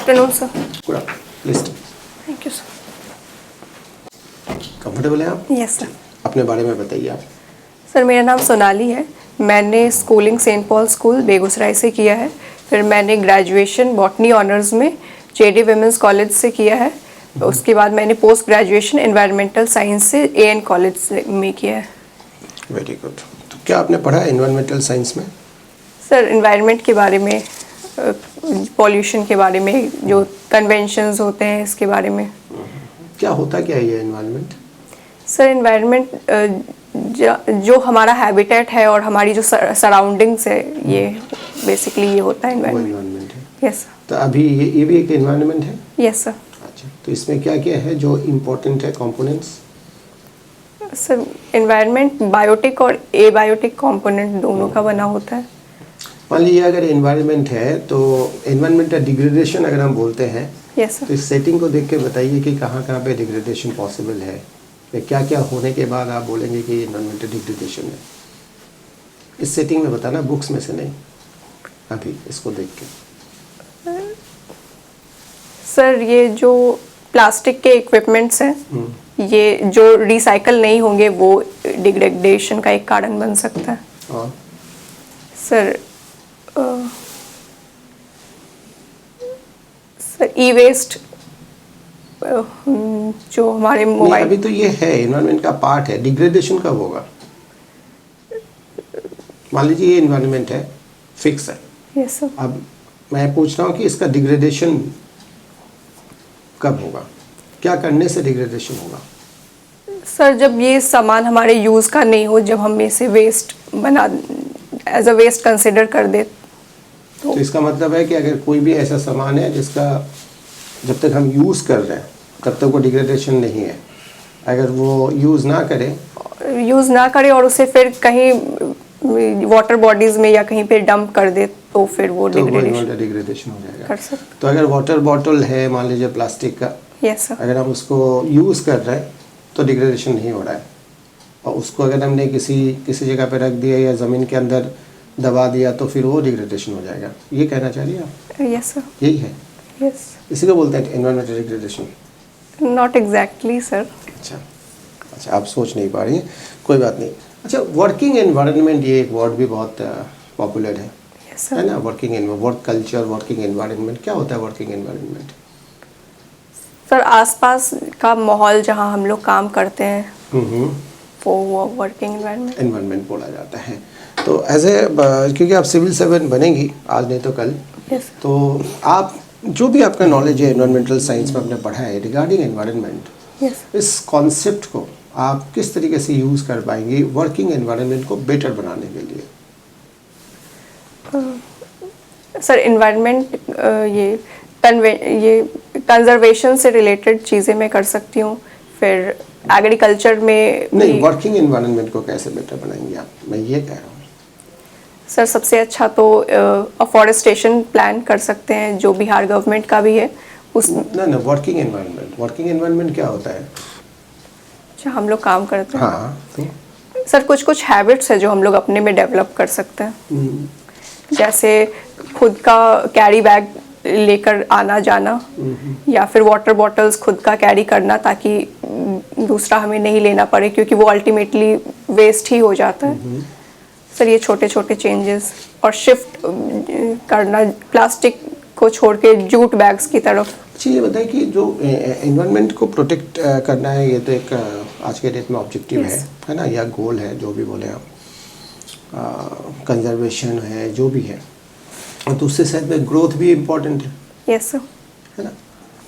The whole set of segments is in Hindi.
afternoon, sir. Good afternoon. Please stay. Thank you, sir. Comfortable हैं आप? Yes, sir. अपने बारे में बताइए आप। सर मेरा नाम सोनाली है। मैंने schooling Saint Paul school Begusarai से किया है। फिर मैंने ग्रेजुएशन बॉटनी ऑनर्स में जेडी विमेंस कॉलेज से किया है। उसके बाद मैंने पोस्ट ग्रेजुएशन एनवायरमेंटल साइंस से एएन कॉलेज में किया है। Very good. तो क्या आपने पढ़ा है एनवायरमेंटल साइंस में? सर एनवायरनमेंट के बारे में, पॉल्यूशन के बारे में, जो कन्वेंशंस होते हैं इसके बारे में। क्या होता क्या है ये एनवायरमेंट? सर एनवायरनमेंट जो हमारा हैबिटेट है और हमारी जो सराउंडिंग्स है, ये बेसिकली ये होता है एनवायरनमेंट है। Yes sir. तो अभी ये भी एक एनवायरनमेंट है? Yes sir. अच्छा, तो इसमें क्या क्या है जो इम्पोर्टेंट है कंपोनेंट्स? सर एनवायरनमेंट बायोटिक और एबायोटिक कंपोनेंट दोनों का बना होता है। मान लीजिए अगर एनवायरनमेंट है तो एनवायरनमेंटल डिग्रेडेशन अगर हम बोलते हैं, यस तो सर। इस सेटिंग को देख के बताइए कि कहाँ कहाँ पे डिग्रेडेशन पॉसिबल है, या क्या क्या होने के बाद आप बोलेंगे कि एनवायरनमेंटल डिग्रेडेशन है। इस सेटिंग में बताना, बुक्स में से नहीं, अभी इसको देख के। सर ये जो प्लास्टिक के इक्विपमेंट्स हैं, ये जो रिसाइकल नहीं होंगे वो डिग्रेडेशन का एक कारण बन सकता है। और सर सर ई वेस्ट जो हमारे नहीं, मोबाइल। अभी तो ये है एनवायरनमेंट का पार्ट है। डिग्रेडेशन कब होगा? मान लीजिए ये एनवायरनमेंट है, फिक्स है। Yes sir. अब मैं पूछ रहा हूँ कि इसका डिग्रेडेशन कब होगा, क्या करने से डिग्रेडेशन होगा? सर जब ये सामान हमारे यूज़ का नहीं हो, जब हम इसे वेस्ट बना एज अ वेस्ट कंसिडर कर दे तो इसका मतलब है कि अगर कोई भी ऐसा सामान है जिसका जब तक हम यूज़ कर रहे हैं तब तक वो डिग्रेडेशन नहीं है, अगर वो यूज़ ना करें और उसे फिर कहीं वाटर बॉडीज में या कहीं पे डंप कर दे तो फिर वो डिग्रेडेशन हो जाएगा। कर सकते। तो अगर वाटर बॉटल है मान लीजिए प्लास्टिक का, यस सर। अगर हम उसको यूज़ कर रहे हैं तो डिग्रेडेशन नहीं हो रहा है, और उसको अगर हमने किसी जगह पे रख दिया या ज़मीन के अंदर दबा दिया तो फिर वो डिग्रेडेशन हो जाएगा। ये कहना चाह रही हैं आप? Yes sir. यही है, यस। इसी को बोलते हैं environmental degradation. Not exactly sir. अच्छा, आप सोच नहीं पा रही हैं, कोई बात नहीं। अच्छा, वर्किंग एनवायरनमेंट, ये एक वर्ड भी बहुत पॉपुलर है। यस है सर। ना? वर्क कल्चर, वर्किंग एनवायरनमेंट, क्या होता है वर्किंग एनवायरनमेंट? सर आसपास का माहौल जहाँ हम लोग काम करते हैं वो वर्किंग एनवायरनमेंट बोला जाता है। तो एज ए क्योंकि आप सिविल सर्वेंट बनेंगी आज नहीं तो कल, यस। तो आप जो भी आपका नॉलेज है एनवायरमेंटल साइंस में आपने पढ़ा है रिगार्डिंग एनवायरनमेंट, यस। इस कॉन्सेप्ट को आप किस तरीके से यूज़ कर पाएंगी वर्किंग एनवायरनमेंट को बेटर बनाने के लिए? सर एनवायरनमेंट ये कंजर्वेशन से रिलेटेड चीज़ें मैं कर सकती हूँ। फिर एग्रीकल्चर में नहीं, वर्किंग एनवायरनमेंट को कैसे बेटर बनाएंगे आप, मैं ये कह रहा हूँ। सर सबसे अच्छा तो अफॉरेस्टेशन प्लान कर सकते हैं जो बिहार गवर्नमेंट का भी है उस ना वर्किंग एनवायरनमेंट क्या होता है? जो हम लोग काम करते हैं। हाँ, तो सर कुछ हैबिट्स है जो हम लोग अपने में डेवलप कर सकते हैं। जैसे खुद का कैरी बैग लेकर आना जाना, या फिर वाटर बॉटल्स खुद का कैरी करना ताकि दूसरा हमें नहीं लेना पड़े, क्योंकि वो अल्टीमेटली वेस्ट ही हो जाता है। सर ये छोटे छोटे चेंजेस और शिफ्ट करना प्लास्टिक को छोड़ के जूट बैग्स की तरफ। अच्छा, ये बताएं कि जो एनवायरनमेंट को प्रोटेक्ट करना है, ये तो एक आज के डेट में ऑब्जेक्टिव है ना, या गोल है, जो भी बोले आप, कंजर्वेशन है, जो भी है, और दूसरे साइड में ग्रोथ भी इम्पोर्टेंट है। Yes sir. है ना?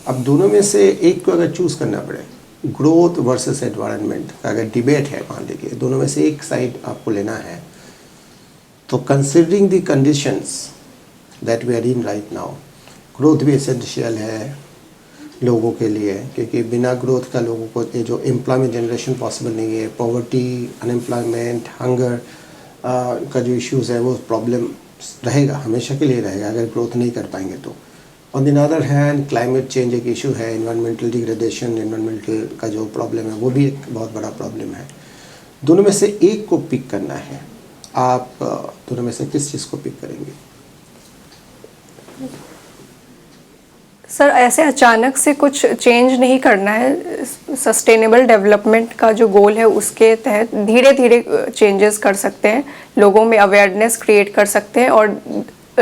अब दोनों में से एक को अगर चूज़ करना पड़े, ग्रोथ वर्सेस एनवायरनमेंट का अगर डिबेट है, मान लीजिए दोनों में से एक साइड आपको लेना है, तो considering the conditions that we are in right now, growth भी एसेंशियल है लोगों के लिए, क्योंकि बिना ग्रोथ का लोगों को ये जो एम्प्लॉयमेंट जनरेशन पॉसिबल नहीं है, पॉवर्टी, अनएम्प्लॉयमेंट, हंगर का जो इश्यूज़ है वो प्रॉब्लम रहेगा, हमेशा के लिए रहेगा अगर ग्रोथ नहीं कर पाएंगे तो। On the other hand climate change एक इशू है, एनवायरमेंटल डिग्रेडेशन, एनवायरमेंटल का जो प्रॉब्लम है वो भी एक बहुत बड़ा प्रॉब्लम है। दोनों में से एक को पिक करना है, आप दोनों में से किस चीज़ को पिक करेंगे? सर ऐसे अचानक से कुछ चेंज नहीं करना है। सस्टेनेबल डेवलपमेंट का जो गोल है उसके तहत धीरे धीरे चेंजेस कर सकते हैं, लोगों में अवेयरनेस क्रिएट कर सकते हैं और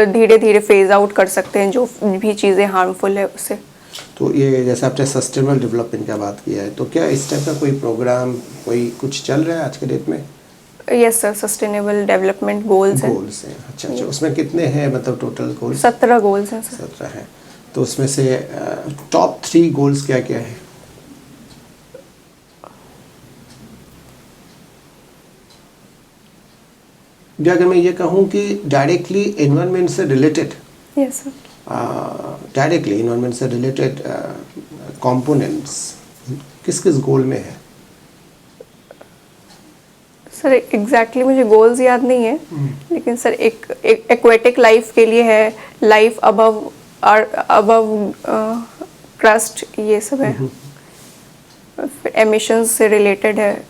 धीरे धीरे फेज आउट कर सकते हैं जो भी चीज़ें हार्मफुल है उसे। तो ये जैसे आपने सस्टेनेबल डेवलपमेंट का बात किया है, तो क्या इस टाइप का कोई प्रोग्राम कोई कुछ चल रहा है आज के डेट में? Yes sir, sustainable development goals हैं। गोल्स हैं, अच्छा अच्छा। उसमें कितने हैं, मतलब टोटल गोल्स? 17 गोल्स हैं सर। 17 हैं। तो उसमें से टॉप 3 गोल्स क्या क्या है? या अगर मैं ये कहूँ कि डायरेक्टली एनवायरनमेंट से related, yes sir, directly environment से रिलेटेड कंपोनेंट्स किस किस गोल में है? सर एग्जैक्टली मुझे गोल्स याद नहीं है, लेकिन सर एक एक्वेटिक लाइफ के लिए है, लाइफ अबव क्रस्ट, ये सब है। एमिशंस से रिलेटेड है,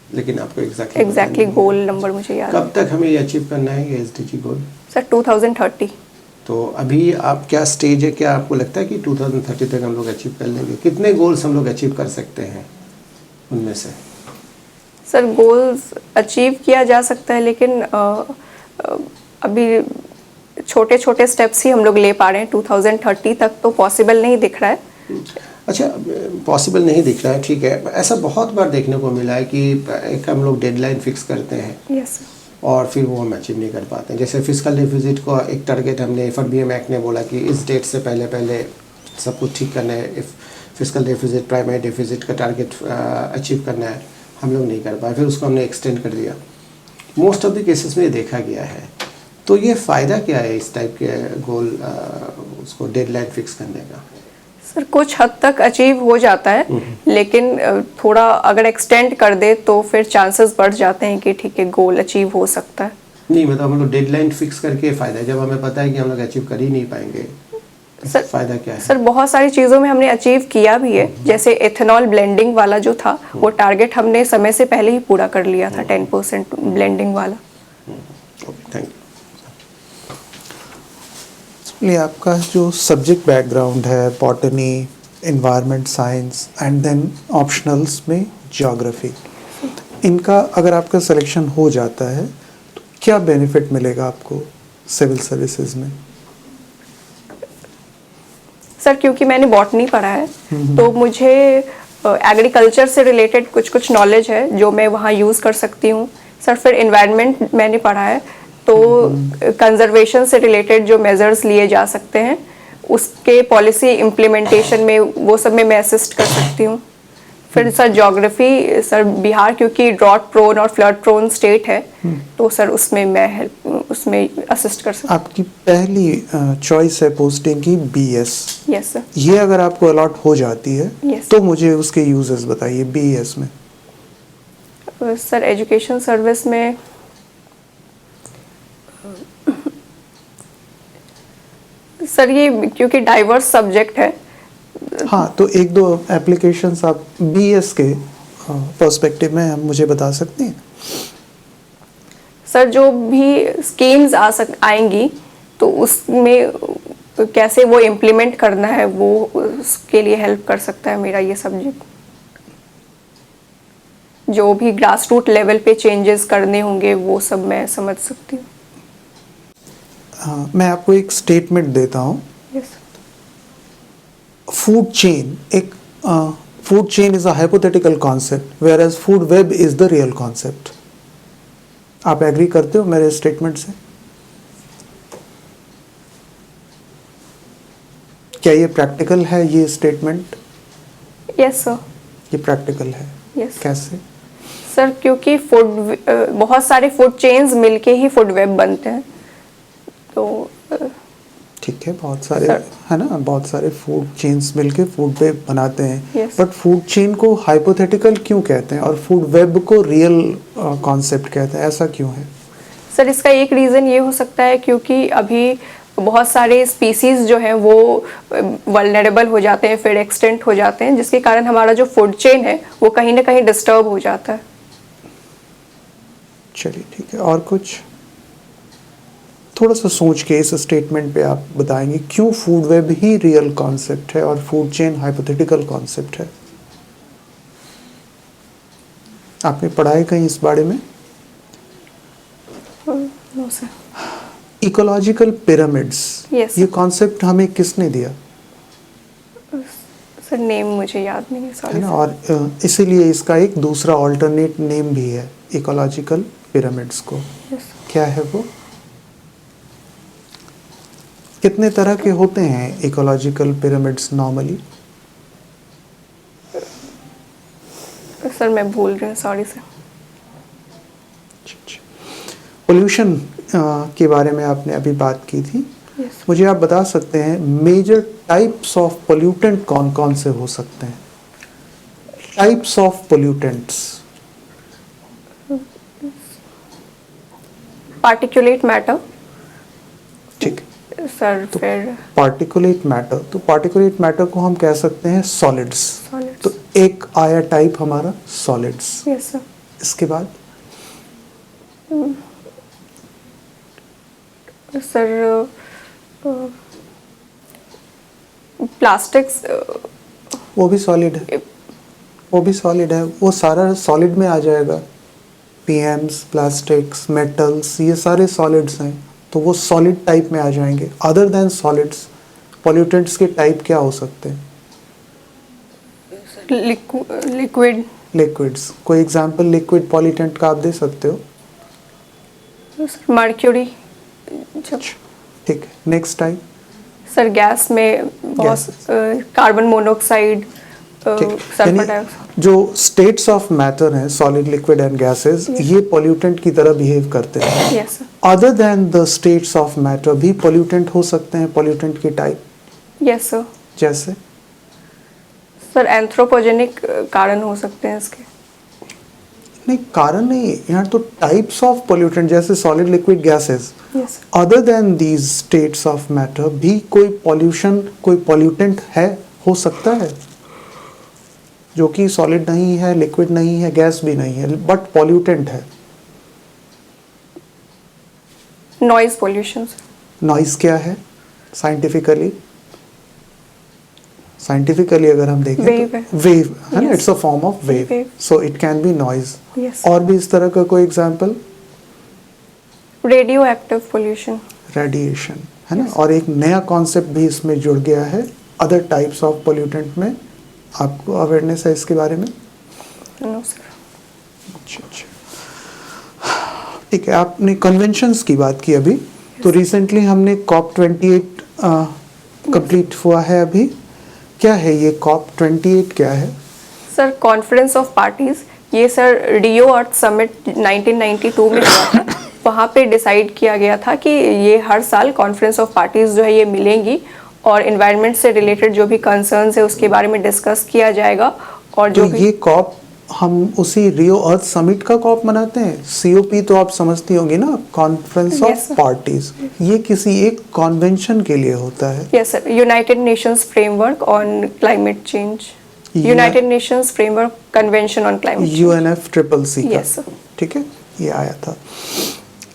लेकिन आपको एग्जैक्टली गोल नंबर मुझे याद कब तक हमें ये अचीव करना है ये एसडीजी गोल? सर 2030। तो अभी आप क्या स्टेज है, क्या आपको लगता है कि 2030 तक हम लोग अचीव कर लेंगे? कितने गोल्स हम लोग अचीव कर सकते हैं उनमें से? सर गोल्स अचीव किया जा सकता है, लेकिन अभी छोटे छोटे स्टेप्स ही हम लोग ले पा रहे हैं। 2030 तक तो पॉसिबल नहीं दिख रहा है। अच्छा, पॉसिबल नहीं दिख रहा है, ठीक है। ऐसा बहुत बार देखने को मिला है कि एक हम लोग डेडलाइन फिक्स करते हैं, यस सर, और फिर वो हम अचीव नहीं कर पाते हैं। जैसे फिस्कल डेफिसिट को एक टारगेट हमने एफआरबीएम एक्ट ने बोला कि इस डेट से पहले पहले सब कुछ ठीक करना है, फिस्कल डेफिसिट प्राइमरी डेफिसिट का टारगेट अचीव करना है, हम लोग नहीं कर पाए, फिर उसको हमने एक्सटेंड कर दिया। मोस्ट ऑफ द केसेस में ये देखा गया है। तो ये फ़ायदा क्या है इस टाइप के गोल उसको डेडलाइन फिक्स करने का? सर कुछ हद तक अचीव हो जाता है, लेकिन थोड़ा अगर एक्सटेंड कर दे तो फिर चांसेस बढ़ जाते हैं कि ठीक है गोल अचीव हो सकता है। नहीं, मतलब हम लोग डेडलाइन फिक्स करके फ़ायदा है, जब हमें पता है कि हम लोग अचीव कर ही नहीं पाएंगे, सर फ़ायदा क्या है? सर बहुत सारी चीज़ों में हमने अचीव किया भी है, जैसे एथेनॉल ब्लेंडिंग वाला जो था वो टारगेट हमने समय से पहले ही पूरा कर लिया था, 10% ब्लेंडिंग वाला। Okay, thank you. ये आपका जो सब्जेक्ट बैकग्राउंड है, botany, environment science and then optionals में ज्योग्राफी, इनका अगर आपका सिलेक्शन हो जाता है तो क्या बेनिफिट मिलेगा आपको सिविल सर्विसेज में? सर क्योंकि मैंने बॉटनी पढ़ा है तो मुझे एग्रीकल्चर से रिलेटेड कुछ कुछ नॉलेज है जो मैं वहाँ यूज़ कर सकती हूँ। सर फिर एनवायरनमेंट मैंने पढ़ा है तो कंजर्वेशन से रिलेटेड जो मेजर्स लिए जा सकते हैं उसके पॉलिसी इम्प्लीमेंटेशन में वो सब में मैं असिस्ट कर सकती हूँ। फिर सर ज्योग्राफी, सर बिहार क्योंकि ड्रॉट प्रोन और फ्लड प्रोन स्टेट है तो सर उसमें मैं उसमें असिस्ट कर सकती हूँ। आपकी पहली चॉइस है पोस्टिंग की बीएस। Yes sir. ये अगर आपको अलॉट हो जाती है Yes. तो मुझे उसके यूजेस बताइए बीएस में। सर एजुकेशन सर्विस में सर ये क्योंकि डाइवर्स सब्जेक्ट है। हाँ, तो एक दो एप्लीकेशंस आप बीएस के पर्सपेक्टिव में हम मुझे बता सकते हैं? सर जो भी स्कीम्स आएंगी तो उसमें कैसे वो इम्प्लीमेंट करना है वो उसके लिए हेल्प कर सकता है मेरा ये सब्जेक्ट। जो भी ग्रास रूट लेवल पे चेंजेस करने होंगे वो सब मैं समझ सकती हूँ। मैं आपको एक स्टेटमेंट देता हूँ। Yes. Food chain is a hypothetical concept whereas food web is the real concept. आप एग्री करते हो मेरे स्टेटमेंट से? क्या ये प्रैक्टिकल है ये स्टेटमेंट? Yes sir. ये प्रैक्टिकल है? यस। कैसे? सर क्योंकि फूड बहुत सारे फूड चेन्स मिलके ही फूड वेब बनते हैं तो ठीक है, बहुत सारे सर, है ना, बहुत सारे फूड चेन्स मिलके फूड वेब बनाते हैं। Yes. बट फूड चेन को हाइपोथेटिकल क्यों कहते हैं और फूड वेब को रियल कॉन्सेप्ट कहते हैं, ऐसा क्यों है? सर इसका एक रीज़न ये हो सकता है क्योंकि अभी बहुत सारे स्पीसीज जो हैं वो वल्नरेबल हो जाते हैं, फिर एक्सटेंट हो जाते हैं, जिसके कारण हमारा जो फूड चेन है वो कहीं ना कहीं डिस्टर्ब हो जाता है। चलिए ठीक है, और कुछ? थोड़ा सा सोच के इस स्टेटमेंट पे आप बताएंगे क्यों फूड वेब ही रियल कॉन्सेप्ट है और फूड चेन हाइपोथेटिकल कॉन्सेप्ट है। आपने पढ़ा है कहीं इस बारे में? No sir. Ecological pyramids, Yes. ये कॉन्सेप्ट हमें किसने दिया सर नेम मुझे याद नहीं है, है सॉरी ना? सर। और इसीलिए इसका एक दूसरा ऑल्टरनेट नेम भी है इकोलॉजिकल पिरामिड्स को। यस क्या है वो? कितने तरह के होते हैं इकोलॉजिकल पिरामिड्स नॉर्मली? सर मैं भूल रही हूँ, सॉरी सर। पोल्यूशन के बारे में आपने अभी बात की थी। यस मुझे आप बता सकते हैं मेजर टाइप्स ऑफ पोल्यूटेंट कौन कौन से हो सकते हैं? Types of pollutants. Particulate matter ठीक, सर। फिर पार्टिकुलेट मैटर, तो पार्टिकुलेट मैटर को हम कह सकते हैं सॉलिड्स। सॉलिड्स। तो एक आया टाइप हमारा सॉलिड्स। Yes sir. इसके बाद सर प्लास्टिक्स वो भी सॉलिड है, वो भी सॉलिड है, वो सारा सॉलिड में आ जाएगा। पीएम्स, प्लास्टिक्स, मेटल्स, ये सारे सॉलिड्स हैं, तो वो सॉलिड टाइप में आ जाएंगे। अदर देन सॉलिड्स पोल्यूटेंट्स के टाइप क्या हो सकते हैं? लिक्विड। लिक्विड्स। कोई एग्जांपल लिक्विड पोल्यूटेंट का आप दे सकते हो? मर्क्यूरी। जब ठीक है, नेक्स्ट टाइप। सर गैस में बहुत कार्बन मोनोऑक्साइड, सल्फर यानी डाइऑक्साइड। जो स्टेट्स ऑफ मैटर हैं सॉलिड, लिक्विड एंड गैसेस, ये पोल्यूटेंट की तरह बिहेव करते हैं। Yes sir. Other than the states of matter भी पोल्यूटेंट हो सकते हैं, पोल्यूटेंट की टाइप। Yes sir. जैसे सर एंथ्रोपोजेनिक कारण हो सकते हैं इसके। नहीं, कारण नहीं, यहाँ तो टाइप्स ऑफ पोल्यूटेंट जैसे solid, liquid, gases. Yes other than these states of matter भी कोई पॉल्यूशन, कोई पोल्यूटेंट है, हो सकता है, जो कि सॉलिड नहीं है, लिक्विड नहीं है, गैस भी नहीं है, बट पॉल्यूटेंट है। Noise pollution. नॉइज क्या है साइंटिफिकली? साइंटिफिकली अगर हम देखें Wave तो है। वेव है ना, Yes. It's a form of wave, Wave. So it can be noise. Yes. और भी इस तरह का कोई example? Radio active pollution. Radiation है ना। Yes. और एक नया कॉन्सेप्ट भी इसमें जुड़ गया है अदर टाइप्स ऑफ पोल्यूटेंट में। आपको अवेयरनेस है इसके बारे में? No sir. अच्छा अच्छा, ठीक है। आपने कन्वेंशंस की बात की अभी, तो रिसेंटली हमने COP28 कंप्लीट हुआ है अभी। क्या है ये COP28 क्या है? सर कॉन्फ्रेंस ऑफ पार्टीज, ये सर रियो अर्थ समिट 1992 में हुआ था। वहाँ पे डिसाइड किया गया था कि ये हर साल कॉन्फ्रेंस ऑफ पार्टीज जो है ये मिलेंगी और एनवायरनमेंट से रिलेटेड जो भी कंसर्न्स है उसके बारे में डिस्कस किया जाएगा। और तो जो भी ये COP हम उसी रियो अर्थ समिट का COP मनाते हैं। COP तो आप समझती होंगी ना, conference Yes, of sir. Parties. ये किसी एक कॉन्वेंशन के लिए होता है। Yes sir, United Nations framework on climate change, United Nations framework convention on climate change. UNFCCC का। Yes, sir. ठीक है, ये आया था।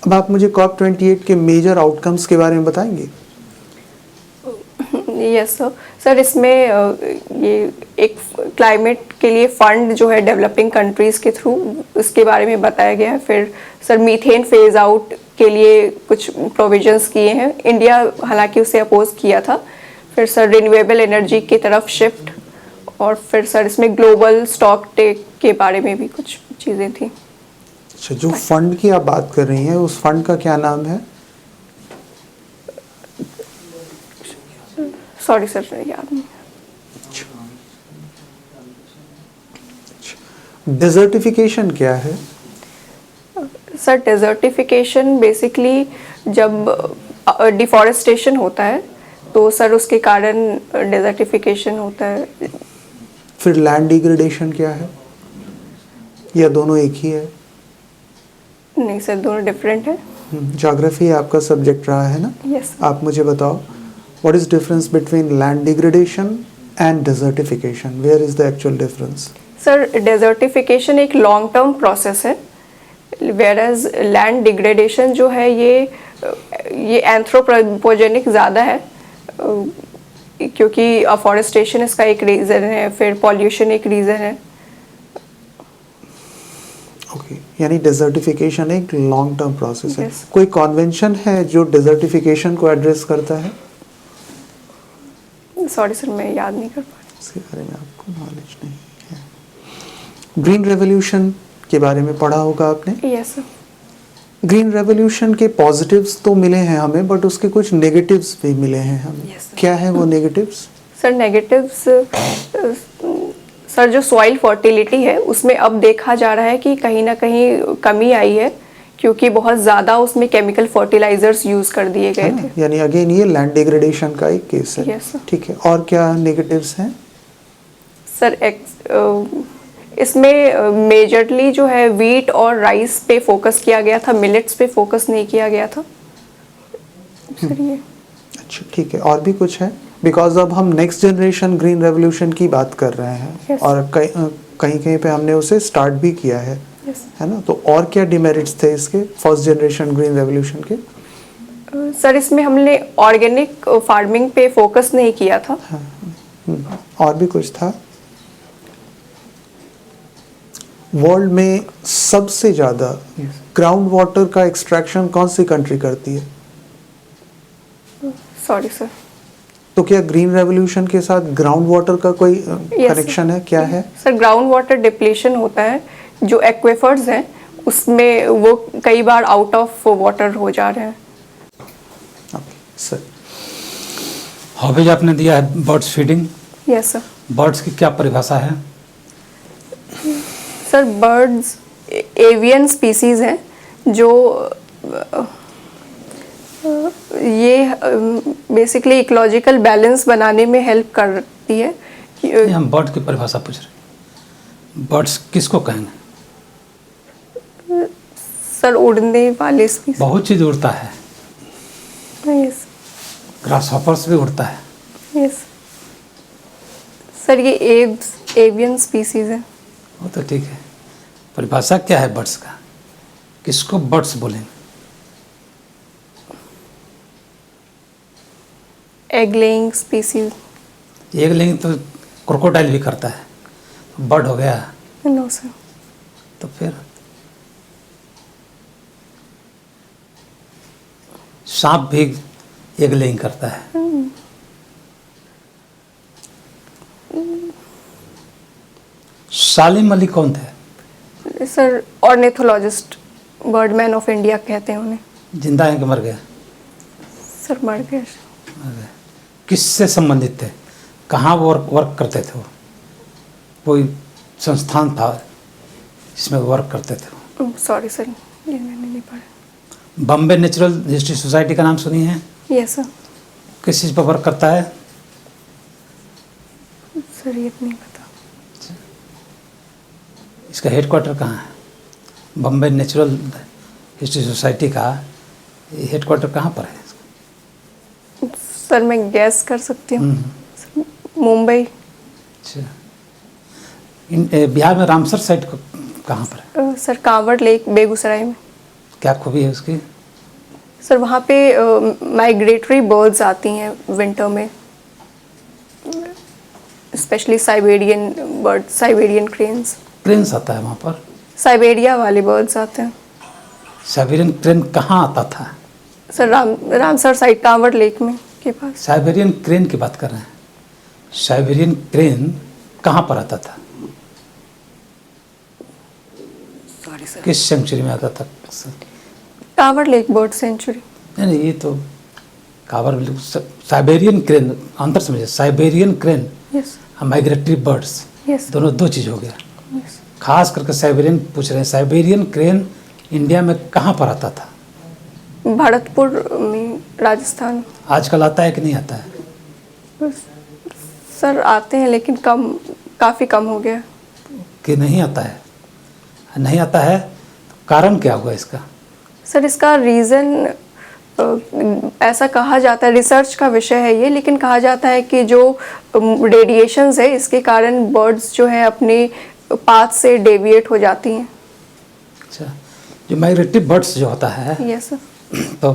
अब आप मुझे COP28 के मेजर आउटकम्स के बारे में बताएंगे? Yes sir. सर इसमें ये एक क्लाइमेट के लिए फंड जो है डेवलपिंग कंट्रीज़ के थ्रू, इसके बारे में बताया गया है। फिर सर मीथेन फेज आउट के लिए कुछ प्रोविजंस किए हैं। इंडिया हालांकि उसे अपोज किया था। फिर सर रिन्यूएबल एनर्जी की तरफ शिफ्ट, और फिर सर इसमें ग्लोबल स्टॉक टेक के बारे में भी कुछ चीज़ें थी। अच्छा, जो फंड की आप बात कर रही हैं उस फंड का क्या नाम है? सॉरी सर, याद नहीं। डेजर्टिफिकेशन क्या है? सर डेजर्टिफिकेशन बेसिकली जब डिफॉरेस्टेशन होता है तो सर उसके कारण डेजर्टिफिकेशन होता है। फिर लैंड डिग्रेडेशन क्या है, या दोनों एक ही है? नहीं सर, दोनों डिफरेंट है। ज्योग्राफी आपका सब्जेक्ट रहा है ना? यस। आप मुझे बताओ, what is difference between land degradation and desertification? Where is the actual difference? Sir desertification एक लॉन्ग टर्म प्रोसेस है, वेयर एज लैंड डिग्रेडेशन जो है ये ये एंथ्रोपोजेनिक ज़्यादा है, क्योंकि अफॉरेस्टेशन इसका एक रीज़न है, फिर पॉल्यूशन एक रीज़न है। ओके, यानी डेजर्टिफिकेशन एक लॉन्ग टर्म प्रोसेस है। Yes. कोई कॉन्वेंशन है जो डेजर्टिफिकेशन को एड्रेस करता है? सॉरी सर, मैं याद नहीं कर पा रही। इसके बारे में आपको नॉलेज नहीं है। ग्रीन रेवोल्यूशन के बारे में पढ़ा होगा आपने। Yes sir. ग्रीन रेवोल्यूशन के पॉजिटिव्स तो मिले हैं हमें, बट उसके कुछ नेगेटिव्स भी मिले हैं हमें। Yes, sir. क्या है वो नेगेटिव्स? सर नेगेटिव्स, सर जो सॉइल फर्टिलिटी है उसमें अब देखा जा रहा है कि कहीं ना कहीं कमी आई है, क्योंकि बहुत ज़्यादा उसमें केमिकल फर्टिलाइजर्स यूज़ कर दिए गए थे। यानी अगेन ये लैंड डिग्रेडेशन का एक केस है। Yes, sir. ठीक है, और क्या नेगेटिव्स हैं? सर इसमें मेजरली जो है वीट और राइस पे फोकस किया गया था, मिलेट्स पे फोकस नहीं किया गया था। सर ये अच्छा, ठीक है, और भी कुछ है? बिकॉज अब हम नेक्स्ट जनरेशन ग्रीन रेवोल्यूशन की बात कर रहे हैं। Yes. और कहीं कहीं पे हमने उसे स्टार्ट भी किया है। Yes. है ना? तो और क्या डिमेरिट्स थे इसके फर्स्ट जनरेशन ग्रीन रेवोल्यूशन के? सर इसमें हमने ऑर्गेनिक फार्मिंग पे फोकस नहीं किया था। और भी कुछ था? वर्ल्ड में सबसे ज़्यादा ग्राउंड वाटर का एक्सट्रैक्शन कौन सी कंट्री करती है? Sorry sir. तो क्या ग्रीन रेवोल्यूशन के साथ ग्राउंड वाटर का कोई कनेक्शन है? क्या है? सर ग्राउंड वाटर डिप्लीशन होता है, जो एक्वेफर्स हैं उसमें वो कई बार आउट ऑफ वाटर हो जा रहे हैं। सर, हॉबीज आपने दिया है birds feeding. Yes sir. Birds की क्या परिभाषा है? सर बर्ड्स एवियन स्पीसीज हैं जो ये बेसिकली इकोलॉजिकल बैलेंस बनाने में हेल्प करती है। ये हम बर्ड की परिभाषा पूछ रहे हैं। बर्ड्स किसको कहेंगे? सर उड़ने वाले स्पीसीज। बहुत चीज़ उड़ता है, यस ग्रास हॉपर्स भी उड़ता है। यस सर, ये एवियन स्पीसीज है। वो तो ठीक है, परिभाषा क्या है बर्ड्स का? किसको बर्ड्स बोलेंगे? Egg laying species. एक लेंगे तो क्रोकोडाइल भी करता है, बर्ड हो गया। No sir. तो फिर सांप भी एग लेइंग करता है। सालिम अली कौन थे? Sir ornithologist, Birdman of India कहते हैं उन्हें। जिंदा हैं कि मर गए? सर मर गए। मर गए। किससे संबंधित थे? कहाँ वो वर्क करते थे? वो कोई संस्थान था जिसमें वर्क करते थे? सॉरी सर, ये मैंने नहीं पढ़ा। बॉम्बे नेचुरल हिस्ट्री सोसाइटी का नाम सुनी है? Yes sir. किस चीज़ पर वर्क करता है? सर ये नहीं पता। इसका हेडक्वार्टर कहाँ है? बॉम्बे नेचुरल हिस्ट्री सोसाइटी का हेडक्वार्टर कहाँ पर है? सर मैं गैस कर सकती हूँ। मुंबई। अच्छा, बिहार में रामसर साइट कहाँ पर है? सर कांवड़ लेक, बेगूसराय में। क्या खूबी है उसकी? सर वहाँ पे माइग्रेटरी बर्ड्स आती हैं विंटर में, specially Siberian bird, Siberian cranes. Cranes आता है वहाँ पर? साइबेरिया वाले बर्ड्स आते हैं। साइबेरियन क्रेन कहाँ आता था? Sir Ramsar side Kanwar lake में के पास। साइबेरियन क्रेन की बात कर रहे हैं। साइबेरियन क्रेन कहाँ पर आता था? Sorry sir. किस सेंचुरी में आता था? Kanwar lake bird sanctuary. नहीं, ये तो कांवड़। साइबेरियन क्रेन, अंतर समझिए। Siberian crane yes migratory birds, yes दोनों दो चीज़ हो गया। यस। खास करके साइबेरियन पूछ रहे हैं। साइबेरियन क्रेन इंडिया में कहाँ पर आता था? भरतपुर में, राजस्थान। आजकल आता है कि नहीं आता है? बस सर आते हैं लेकिन कम, काफ़ी कम हो गया। कि नहीं आता है? नहीं आता है तो कारण क्या हुआ इसका? सर इसका रीज़न ऐसा कहा जाता है, रिसर्च का विषय है ये, लेकिन कहा जाता है कि जो रेडिएशंस है इसके कारण बर्ड्स जो है अपने पाथ से डेविएट हो जाती हैं। अच्छा, जो माइग्रेटरी बर्ड्स जो होता है, यस सर। तो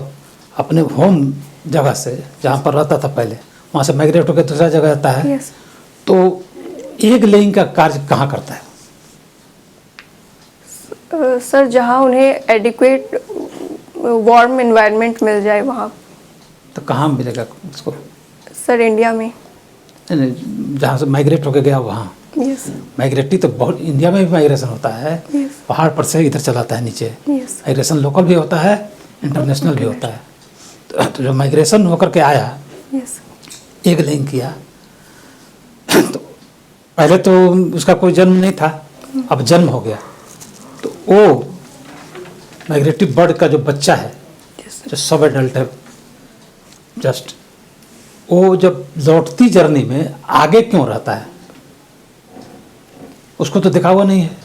अपने होम जगह से जहाँ पर रहता था पहले वहाँ से माइग्रेट होकर दूसरा जगह रहता है यस तो एग लेइंग का कार्य कहाँ करता है? सर जहाँ उन्हें एडिक्वेट वार्म एनवायरनमेंट मिल जाए वहाँ। तो कहाँ मिलेगा उसको? सर इंडिया में। जहाँ से माइग्रेट होकर गया वहाँ। यस माइग्रेटिव तो बहुत इंडिया में भी माइग्रेशन होता है, Yes. पहाड़ पर से इधर चलाता है नीचे। यस माइग्रेशन लोकल भी होता है, इंटरनेशनल भी होता है। तो जो माइग्रेशन होकर के आया, यस एक लिंक किया तो पहले तो उसका कोई जन्म नहीं था, अब जन्म हो गया तो वो माइग्रेटिव बर्ड का जो बच्चा है यस जो सब एडल्ट है जस्ट, वो जब लौटती जर्नी में आगे क्यों रहता है? उसको तो दिखा हुआ नहीं है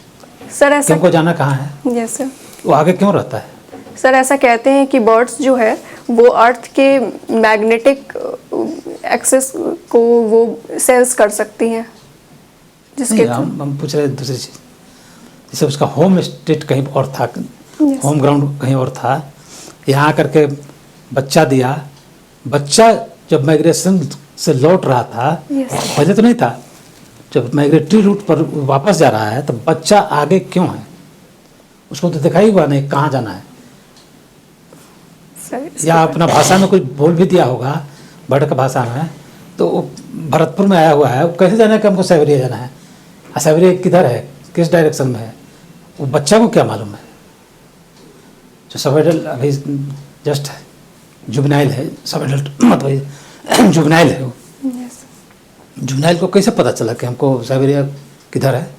सर कि ऐसा। हमको जाना कहाँ है, यस सर। वो आगे क्यों रहता है? सर ऐसा कहते हैं कि बर्ड्स जो है वो अर्थ के मैग्नेटिक एक्सेस को वो सेंस कर सकती हैं जिसके नहीं, हम पूछ रहे हैं दूसरी चीज़। जैसे उसका होम स्टेट कहीं और था, Yes. होम ग्राउंड कहीं और था, यहाँ करके बच्चा दिया। बच्चा जब माइग्रेशन से लौट रहा था, Yes. पहले तो नहीं था, जब माइग्रेटरी रूट पर वापस जा रहा है तो बच्चा आगे क्यों है? उसको तो दिखाई हुआ नहीं कहाँ जाना है। सर या अपना भाषा में कुछ बोल भी दिया होगा, बर्ड का भाषा में, तो वो भरतपुर में आया हुआ है, वो कैसे जाना है कि हमको साइबेरिया जाना है? साइबेरिया किधर है, किस डायरेक्शन में है, वो बच्चा को क्या मालूम है? जो सब एडल्ट अभी जस्ट जुबनाइल है, सब एडल्ट मतलब जुबनाइल है, वो यस जुबनाइल को कैसे पता चला कि हमको साइबेरिया किधर है?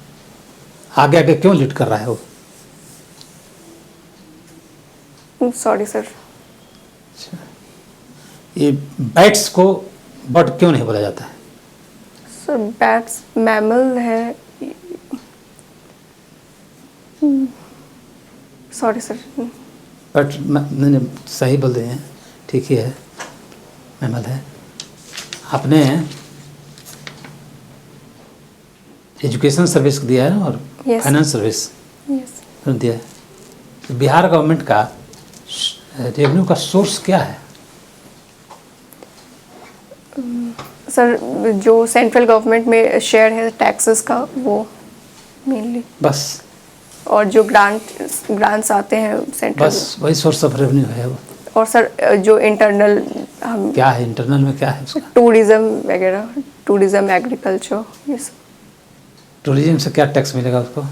आगे आगे क्यों लीड कर रहा है वो? Sorry sir. ये बैट्स को बर्ड क्यों नहीं बोला जाता है? सर बैट्स मैमल है। Sorry sir. बट मैंने सही बोल रहे हैं, ठीक ही है, मैमल है। आपने एजुकेशन सर्विस दिया है ना, और Yes. फाइनेंस सर्विस यस दिया है। तो बिहार गवर्नमेंट का रेवेन्यू का सोर्स क्या है? सर जो सेंट्रल गवर्नमेंट में शेयर है टैक्सेस का वो मेनली, बस और जो ग्रांट्स आते हैं सेंट्रल। बस वही सोर्स ऑफ रेवेन्यू है वो। और सर जो इंटरनल हम क्या है इंटरनल में, क्या है उसका? टूरिज्म वगैरह, टूरिज्म एग्रीकल्चर ये सब। टूरिज्म से क्या टैक्स मिलेगा उसको?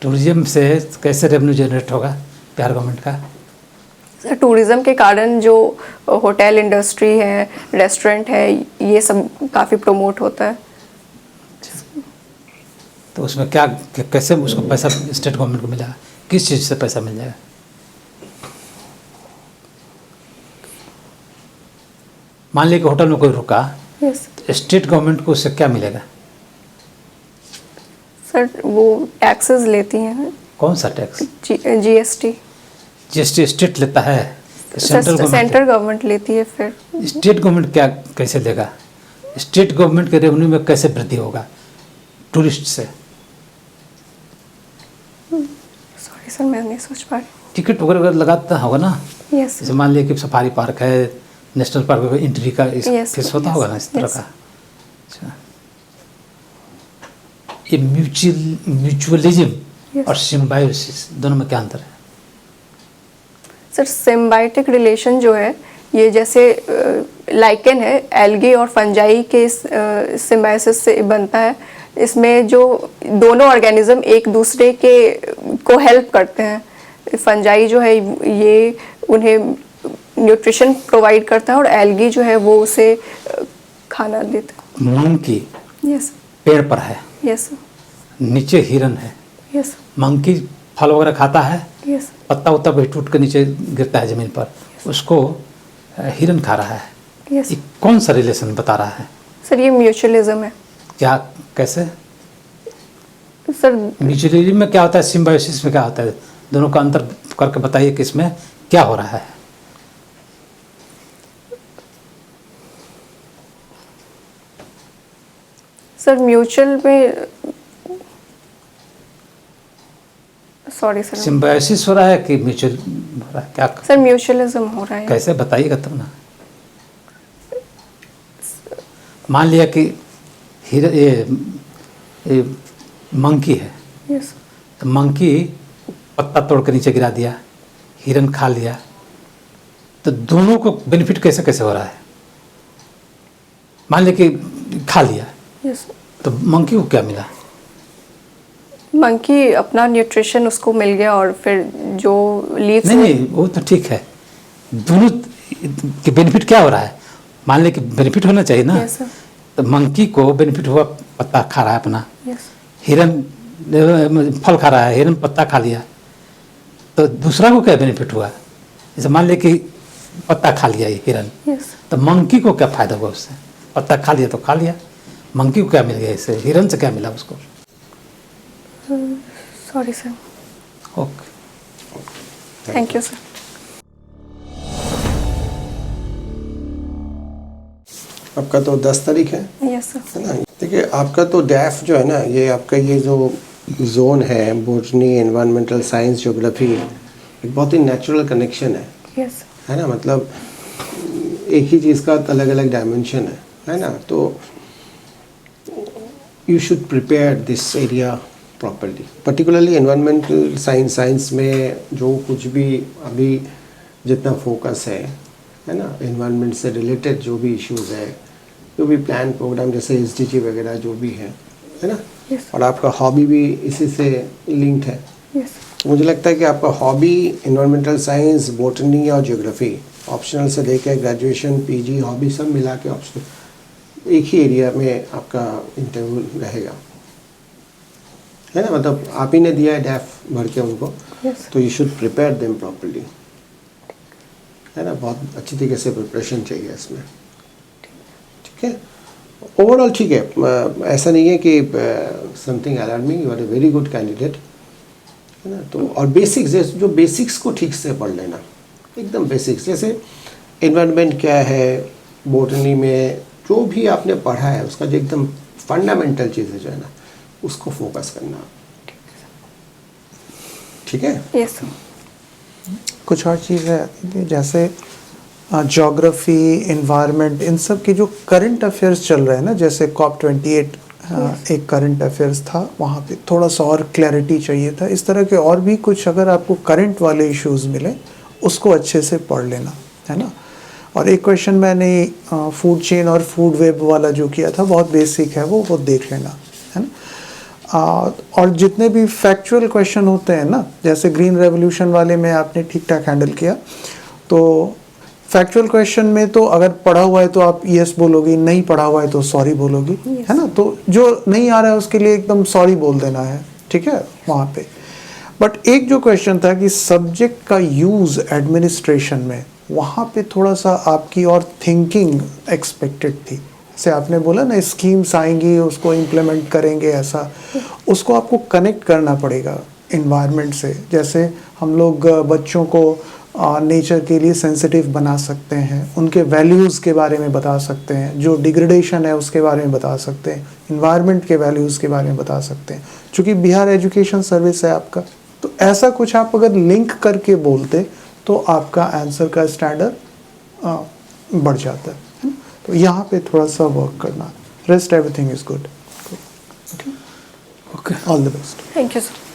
टूरिज्म से कैसे रेवेन्यू जनरेट होगा बिहार गवर्नमेंट का? सर टूरिज्म के कारण जो होटल इंडस्ट्री है, रेस्टोरेंट है, ये सब काफ़ी प्रमोट होता है। तो उसमें क्या कैसे उसको पैसा स्टेट गवर्नमेंट को मिलेगा? किस चीज़ से पैसा मिल जाएगा? मान लीजिए कि होटल में कोई रुका, यस तो स्टेट गवर्नमेंट को उससे क्या मिलेगा? सर वो टैक्सेस लेती हैं, कौन सा टैक्स? जीएसटी। जीएसटी स्टेट लेता है, सेंट्रल सेंट्रल गवर्नमेंट लेती है। फिर स्टेट गवर्नमेंट क्या कैसे देगा? स्टेट गवर्नमेंट के रेवेन्यू में कैसे वृद्धि होगा टूरिस्ट से? सॉरी सर मैं नहीं सोच पा रही। टिकट वगैरह लगाता होगा ना, यस जैसे मान लिया कि सफारी पार्क है, नेशनल पार्क है, एंट्री का Yes, फीस होता yes, होगा ना इस तरह yes. का। अच्छा, ये म्यूचुअलिज्म Yes. और सिम्बायोसिस दोनों में क्या अंतर है? सर सिम्बायोटिक रिलेशन जो है ये जैसे लाइकेन है, एल्गी और फंजाई के सिम्बायोसिस से बनता है। इसमें जो दोनों ऑर्गेनिज्म एक दूसरे के को हेल्प करते हैं। फंजाई जो है ये उन्हें न्यूट्रिशन प्रोवाइड करता है और एल्गी जो है वो उसे खाना देता मंकी है। यस पेड़ पर है, यस नीचे हिरन है। यस मंकी फल वगैरह खाता है, यस पत्ता उत्ता भी टूट के नीचे गिरता है ज़मीन पर, उसको हिरन खा रहा है। यस ये कौन सा रिलेशन बता रहा है? सर ये म्यूचुअलिज्म है। क्या कैसे? सर म्यूचुअलिज्म में क्या होता है, सिम्बायोसिस में क्या होता है? दोनों का अंतर करके बताइए कि इसमें क्या हो रहा है? सर म्यूचुअल में सॉरी सर। सिम्बायोसिस हो रहा है कि म्यूचुअल हो रहा है, क्या सर म्यूचुअलिज्म हो रहा है। कैसे बताइएगा तब ना। मान लिया कि ये मंकी है, यस तो मंकी पत्ता तोड़ कर नीचे गिरा दिया, हिरन खा लिया, तो दोनों को बेनिफिट कैसे कैसे हो रहा है। मान लिया कि खा लिया, यस। तो मंकी को क्या मिला? मंकी अपना न्यूट्रिशन उसको मिल गया और फिर जो लीव्स नहीं वो तो ठीक है, दोनों के बेनिफिट क्या हो रहा है? मान लिया कि बेनिफिट होना चाहिए ना। Yes sir. तो मंकी को बेनिफिट हुआ, पत्ता खा रहा है अपना, यस हिरन फल खा रहा है, हिरन पत्ता खा लिया, तो दूसरा को क्या बेनिफिट हुआ? जैसे मान लिया कि पत्ता खा लिया ये हिरन, यस। तो मंकी को क्या फायदा हुआ उससे? पत्ता खा लिया तो खा लिया, मंकी को क्या मिल गया इससे? हिरन से क्या मिला उसको? Sorry sir. Okay, thank you sir. आपका तो 10 तारीख है यस सर। है ना। देखिए आपका तो डैफ जो है ना, ये आपका ये जो जोन है, बोटनी, एनवायरमेंटल साइंस, ज्योग्राफी, एक बहुत ही नेचुरल कनेक्शन यस है ना। मतलब एक ही चीज़ का अलग अलग डायमेंशन है ना। तो you should prepare this area properly, particularly environmental science में जो कुछ भी अभी जितना फोकस है ना, एनवायरनमेंट से रिलेटेड जो भी इश्यूज है, जो भी प्लान प्रोग्राम जैसे SDG वगैरह जो भी है ना। Yes. और आपका हॉबी भी इसी से लिंक्ड है। यस मुझे लगता है कि आपका हॉबी एनवायरमेंटल साइंस, बॉटनी और ज्योग्राफी, ऑप्शनल से लेकर ग्रेजुएशन, PG, हॉबी सब मिला के ऑप्शनल एक ही एरिया में आपका इंटरव्यू रहेगा, है ना। मतलब आप ही ने दिया है डैफ भर के उनको, यस तो you should prepare them properly, है ना। बहुत अच्छी तरीके से प्रिपरेशन चाहिए इसमें, ठीक है। ओवरऑल ठीक है, ऐसा नहीं है कि something alarming, you are a very good candidate, है ना। तो और बेसिक्स, जो बेसिक्स को ठीक से पढ़ लेना, एकदम बेसिक्स, जैसे एनवायरनमेंट क्या है, बॉटनी में जो भी आपने पढ़ा है उसका जो एकदम फंडामेंटल चीज़ें जो है ना, उसको फोकस करना, ठीक है। Yes sir. कुछ और चीज़ है जैसे ज्योग्राफी, एनवायरनमेंट, इन सब की जो करंट अफेयर्स चल रहे हैं ना, जैसे COP28 एक करंट अफेयर्स था, वहाँ पे थोड़ा सा और क्लैरिटी चाहिए था। इस तरह के और भी कुछ अगर आपको करंट वाले इश्यूज मिले, उसको अच्छे से पढ़ लेना, है ना। और एक क्वेश्चन मैंने फूड चेन और फूड वेब वाला जो किया था, बहुत बेसिक है वो देख लेना, है ना। और जितने भी फैक्चुअल क्वेश्चन होते हैं ना, जैसे ग्रीन रेवोल्यूशन वाले में आपने ठीक ठाक हैंडल किया, तो फैक्चुअल क्वेश्चन में तो अगर पढ़ा हुआ है तो आप यस बोलोगी, नहीं पढ़ा हुआ है तो सॉरी बोलोगी, है ना। तो जो नहीं आ रहा है उसके लिए एकदम सॉरी बोल देना है, ठीक है, वहाँ पे। बट एक जो क्वेश्चन था कि सब्जेक्ट का यूज़ एडमिनिस्ट्रेशन में, वहाँ पे थोड़ा सा आपकी और थिंकिंग एक्सपेक्टेड थी। जैसे आपने बोला ना, स्कीम्स आएंगी उसको इम्प्लीमेंट करेंगे, ऐसा उसको आपको कनेक्ट करना पड़ेगा इन्वायरमेंट से। जैसे हम लोग बच्चों को नेचर के लिए सेंसिटिव बना सकते हैं, उनके वैल्यूज़ के बारे में बता सकते हैं, जो डिग्रेडेशन है उसके बारे में बता सकते हैं, इन्वायरमेंट के वैल्यूज़ के बारे में बता सकते हैं। चूँकि बिहार एजुकेशन सर्विस है आपका, तो ऐसा कुछ आप अगर लिंक करके बोलते तो आपका आंसर का स्टैंडर्ड बढ़ जाता है। तो यहाँ पे थोड़ा सा वर्क करना, rest everything is good. Okay, all the best. Thank you sir.